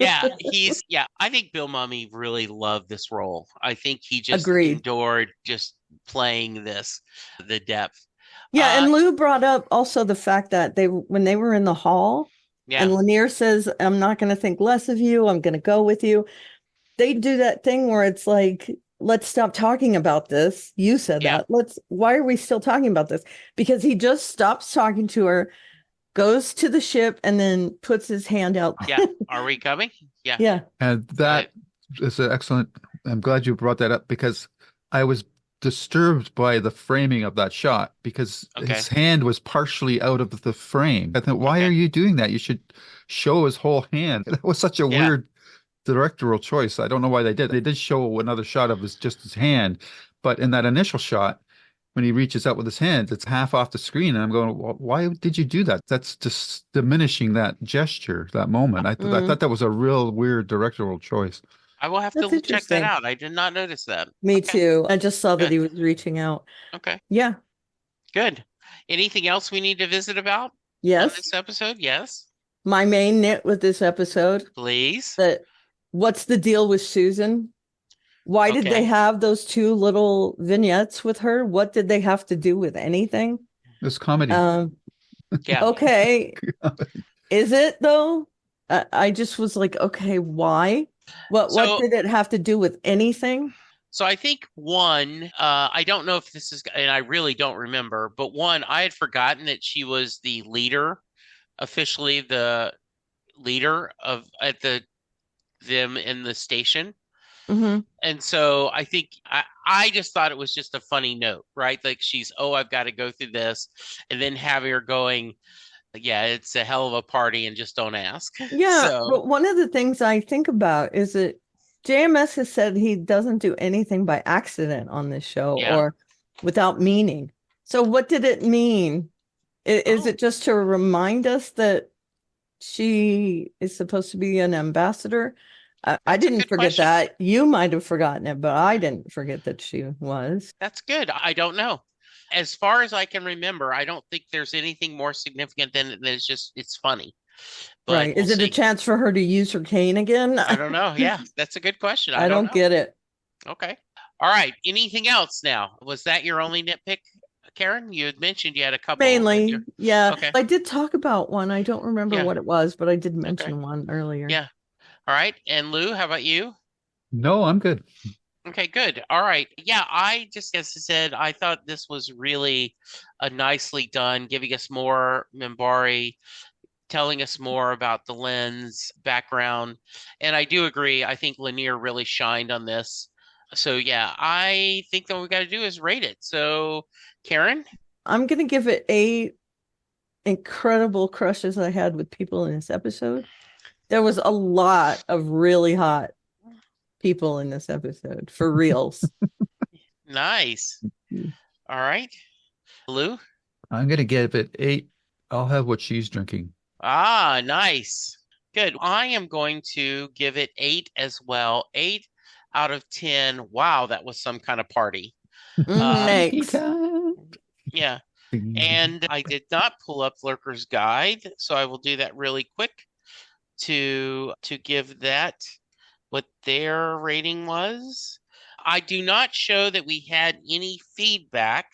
I think Bill Mumy really loved this role. I think he just endured just playing the depth. And Lou brought up also the fact that when they were in the hall and Lanier says, I'm not going to think less of you, I'm going to go with you. They do that thing where it's like, let's stop talking about this. You said that. Why are we still talking about this? Because he just stops talking to her, goes to the ship, and then puts his hand out. Are we coming? Yeah. And that is an excellent. I'm glad you brought that up because I was disturbed by the framing of that shot because his hand was partially out of the frame. I thought, why are you doing that? You should show his whole hand. That was such a weird directorial choice. I don't know why they did. They did show another shot of just his hand, but in that initial shot, when he reaches out with his hands, it's half off the screen. And I'm going, well, why did you do that? That's just diminishing that gesture, that moment. I thought that was a real weird directorial choice. I will have to check that out. I did not notice that. Me too. I just saw that he was reaching out. Okay. Yeah. Good. Anything else we need to visit about? Yes. On this episode? Yes. My main nit with this episode. Please. That what's the deal with Susan? Why did they Okay. have those 2 little vignettes with her? What did they have to do with anything? It's comedy. Yeah. Okay. Is it though? I just was like, okay, why? What So did it have to do with anything? So I think one, I don't know if this is, and I really don't remember, but one, I had forgotten that she was the leader, officially the leader of at them in the station. Mm-hmm. And so I think I just thought it was just a funny note, right? Like she's, oh, I've got to go through this, and then having her going, yeah, it's a hell of a party, and just don't ask. Yeah, So but one of the things I think about is that JMS has said he doesn't do anything by accident on this show yeah. or without meaning. So what did it mean? Is Oh, it just to remind us that she is supposed to be an ambassador? I that's a didn't good forget question. that. You might have forgotten it, but I didn't forget that she was. That's good. I don't know. As far as I can remember, I don't think there's anything more significant than it's just it's funny. But Right. we'll Is it a see. chance for her to use her cane again? I don't know. Yeah, that's a good question. I I don't don't know. get it. Okay. All right. Anything else now? Was that your only nitpick, Karen? You had mentioned you had a couple. Mainly, yeah. Okay. I did talk about one. I don't remember Yeah. what it was, but I did Okay. mention one earlier. Yeah. All right. And Lou, how about you? No, I'm good. Okay, good. All right. Yeah, I just, as I said, I thought this was really nicely done, giving us more Minbari, telling us more about the lens background. And I do agree. I think Lanier really shined on this. So yeah, I think that what we got to do is rate it. So Karen? I'm gonna give it 8 incredible crushes I had with people in this episode. There was a lot of really hot people in this episode, for reals. Nice. All right. Lou? I'm gonna give it 8. I'll have what she's drinking. Ah, nice. Good. I am going to give it 8 as well. 8 out of 10. Wow, that was some kind of party. Party Next. time. Yeah. And I did not pull up Lurker's Guide, so I will do that really quick to give that what their rating was. I do not show that we had any feedback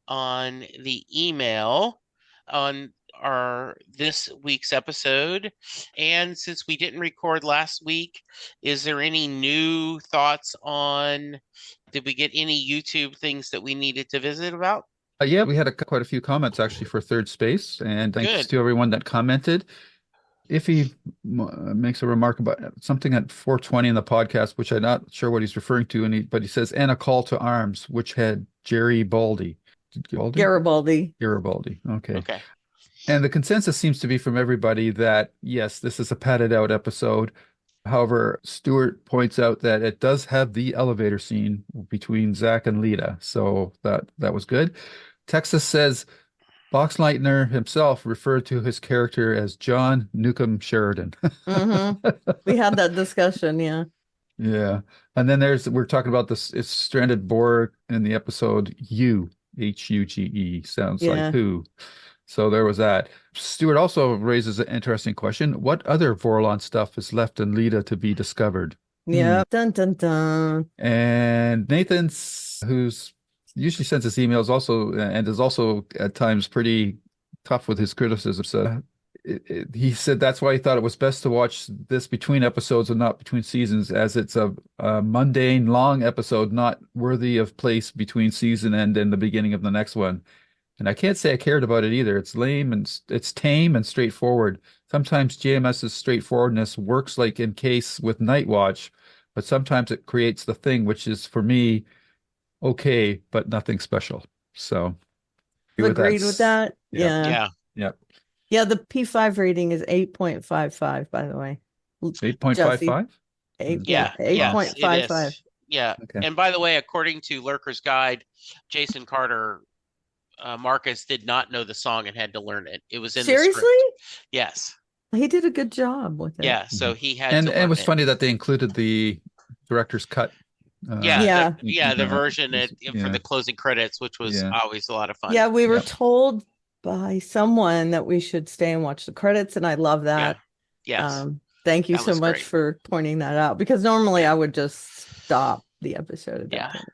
on the email on our this week's episode. And since we didn't record last week, is there any new thoughts on did we get any YouTube things that we needed to visit about? Yeah, we had quite a few comments actually for Third Space, and thanks Good. to everyone that commented. If he makes a remark about something at 420 in the podcast, which I'm not sure what he's referring to, but he says, and a call to arms, which had Jerry Baldy. Garibaldi. Garibaldi. Okay. Okay. And the consensus seems to be from everybody that, yes, this is a padded out episode. However, Stuart points out that it does have the elevator scene between Zach and Lita. So that was good. Texas says Boxleitner himself referred to his character as John Newcomb Sheridan. We had that discussion, yeah. Yeah. And then we're talking about this, it's stranded Borg in the episode Huge, sounds Yeah. like who. So there was that. Stuart also raises an interesting question. What other Vorlon stuff is left in Lita to be discovered? Yeah. Dun dun dun. And Nathan, who's usually sends us emails also and is also at times pretty tough with his criticism. So he said that's why he thought it was best to watch this between episodes and not between seasons, as it's a mundane, long episode, not worthy of place between season end and the beginning of the next one. And I can't say I cared about it either. It's lame and it's tame and straightforward. Sometimes JMS's straightforwardness works like in case with Night Watch, but sometimes it creates the thing, which is for me, okay, but nothing special. So Agreed with that. Yeah. Yeah. Yeah. Yeah, the P5 rating is 8.55, by the way. 8.55? Yeah. Yes, it 8.55. is. Yeah. Okay. And by the way, according to Lurker's Guide, Jason Carter Marcus did not know the song and had to learn it. It was in the Seriously? script. Yes. He did a good job with it. Yeah. So he had And to it learn was it. funny that they included the director's cut. Yeah. The version for Yeah. the closing credits, which was Yeah. always a lot of fun. Yeah, we were Yep. told by someone that we should stay and watch the credits, and I love that. Yes. Thank you That so was much great. for pointing that out, because normally Yeah. I would just stop the episode at that Yeah. point.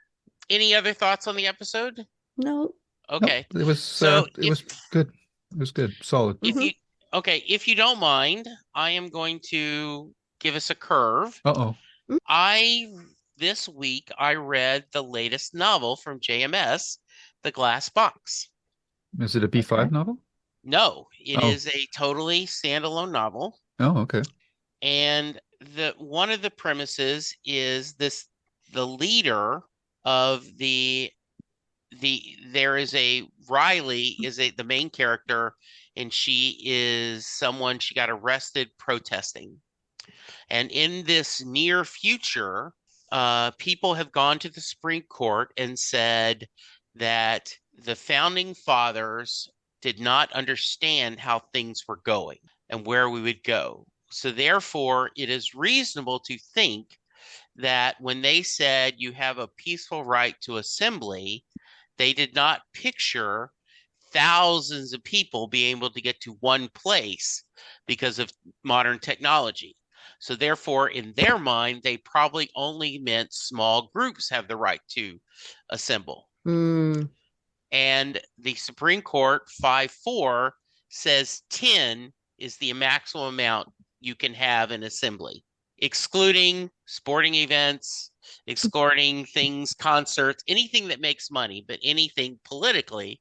Any other thoughts on the episode? No. Nope, Okay. it was So good. It was good, solid. if Mhm. you okay, if you don't mind, I am going to give us a curve. Uh-oh. I This week I read the latest novel from JMS, The Glass Box. Is it a Okay. B5 novel? No, it Oh. is a totally standalone novel. Oh, okay. And one of the premises is the leader of there is a Riley is the main character, and she got arrested protesting. And in this near future, people have gone to the Supreme Court and said that the founding fathers did not understand how things were going and where we would go. So therefore, it is reasonable to think that when they said you have a peaceful right to assembly, they did not picture thousands of people being able to get to one place because of modern technology. So therefore, in their mind, they probably only meant small groups have the right to assemble. Mm. And the Supreme Court 5-4 says 10 is the maximum amount you can have in assembly, excluding sporting events, excluding things, concerts, anything that makes money, but anything politically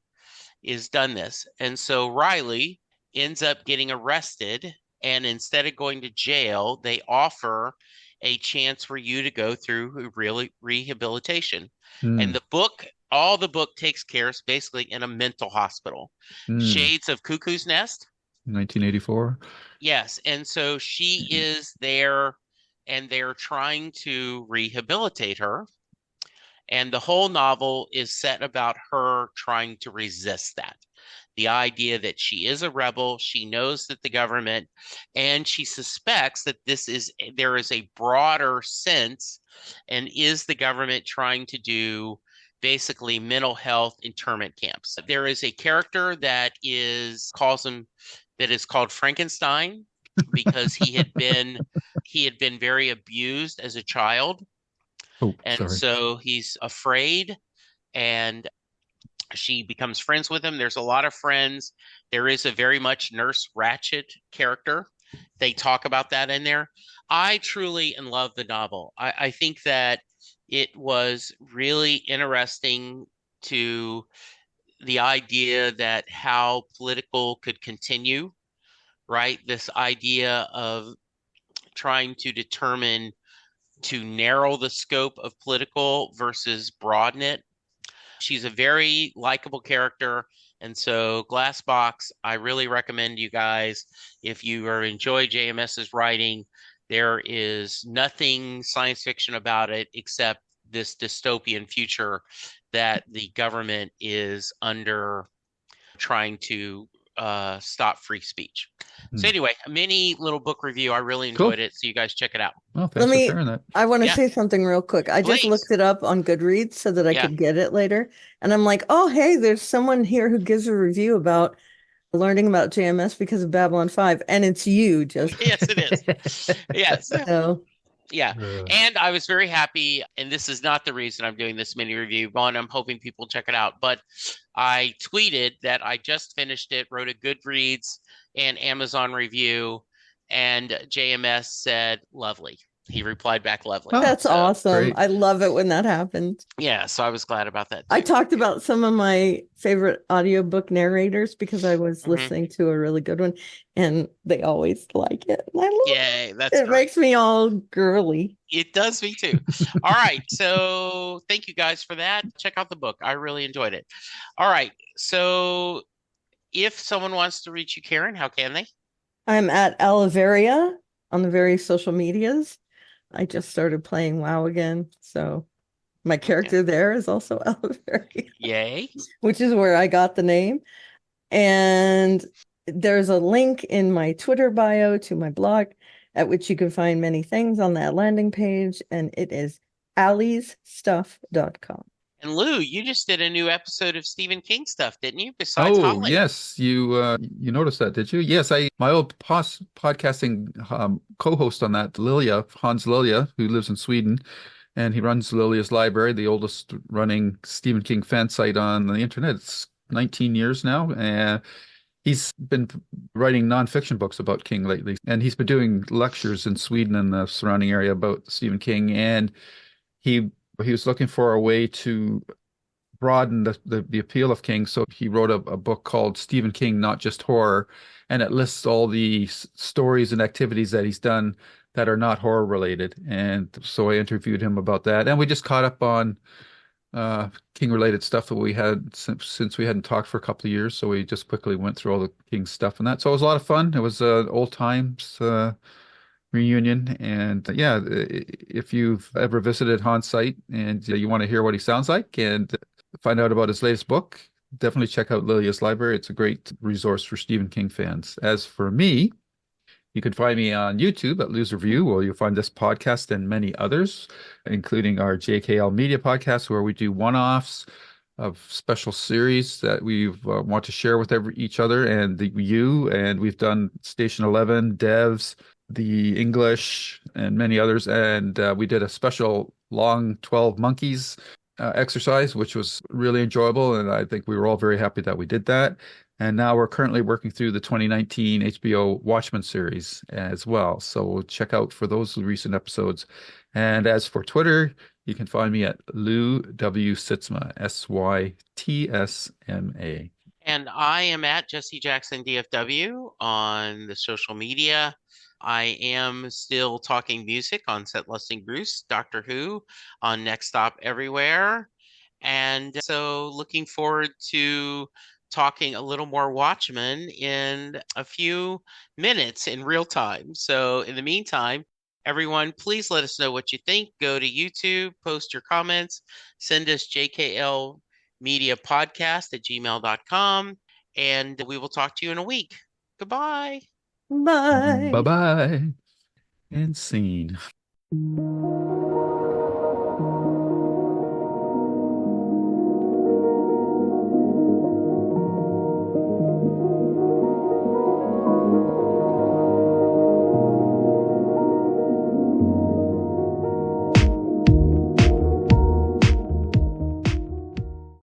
is done this. And so Riley ends up getting arrested, and instead of going to jail, they offer a chance for you to go through rehabilitation. And all the book takes care is basically in a mental hospital. Shades of Cuckoo's Nest. 1984. Yes. And so she is there, and they're trying to rehabilitate her. And the whole novel is set about her trying to resist that. The idea that she is a rebel, she knows that the government, and she suspects that there is a broader sense, and is the government trying to do basically mental health internment camps. There is a character that is called Frankenstein because he had been very abused as a child. Oh, And sorry. so he's afraid, and she becomes friends with him. There's a lot of friends. There is a very much Nurse Ratched character. They talk about that in there. I truly love the novel. I think that it was really interesting to the idea that how political could continue, right? This idea of trying to determine to narrow the scope of political versus broaden it. She's a very likable character. And so Glassbox, I really recommend you guys, if you enjoy JMS's writing, there is nothing science fiction about it except this dystopian future that the government is under trying to stop free speech. So anyway, a mini little book review. I really enjoyed it. So you guys check it out. Oh, thanks for sharing that. I want to Yeah. say something real quick. I just Please. looked it up on Goodreads so that I Yeah. could get it later. And I'm like, oh, hey, there's someone here who gives a review about learning about JMS because of Babylon 5. And it's you, just. Yes, it is. Yes. So, Yeah. And I was very happy, and this is not the reason I'm doing this mini review. One, I'm hoping people check it out, but I tweeted that I just finished it, wrote a Goodreads and Amazon review, and JMS said, lovely. He replied back, lovely. oh, that's awesome. great. I love it when that happens. Yeah, so I was glad about that too. I talked about some of my favorite audiobook narrators because I was listening to a really good one, and they always like it. And I love Yay, that's it. It makes me all girly. It does me too. All right. So thank you guys for that. Check out the book. I really enjoyed it. All right. So if someone wants to reach you, Karen, how can they? I'm at Aliveria on the various social medias. I just started playing WoW again, so my character there is also Aliveria. Yay. Which is where I got the name. And there's a link in my Twitter bio to my blog at which you can find many things on that landing page, and it is alliesstuff.com. And Lou, you just did a new episode of Stephen King stuff, didn't you? Besides Oh, Holly. yes, you noticed that, did you? Yes, I my old podcasting co-host on that, Hans Lilia, who lives in Sweden, and he runs Lilia's Library, the oldest running Stephen King fan site on the internet. It's 19 years now, and he's been writing nonfiction books about King lately, and he's been doing lectures in Sweden and the surrounding area about Stephen King, and he he was looking for a way to broaden the appeal of King. So he wrote a book called Stephen King, Not Just Horror, and it lists all the stories and activities that he's done that are not horror related. And so I interviewed him about that, and we just caught up on King related stuff that we had since we hadn't talked for a couple of years. So we just quickly went through all the King stuff and that. So it was a lot of fun. It was old times reunion. And yeah, if you've ever visited Han's site and you want to hear what he sounds like and find out about his latest book, definitely check out Lilia's Library. It's a great resource for Stephen King fans. As for me, you can find me on YouTube at Lose Review, where you'll find this podcast and many others, including our JKL Media podcast, where we do one-offs of special series that we want to share with each other and you. And we've done Station 11, Devs, The English, and many others. And we did a special long 12 Monkeys exercise, which was really enjoyable. And I think we were all very happy that we did that. And now we're currently working through the 2019 HBO Watchmen series as well. So check out for those recent episodes. And as for Twitter, you can find me at Lou W. Sitzma, Sytsma. And I am at Jesse Jackson DFW on the social media. I am still talking music on Set Lusting Bruce, Doctor Who on Next Stop Everywhere. And so looking forward to talking a little more Watchmen in a few minutes in real time. So in the meantime, everyone, please let us know what you think. Go to YouTube, post your comments, send us JKL Media Podcast at gmail.com, and we will talk to you in a week. Goodbye. Bye. Bye-bye. And scene.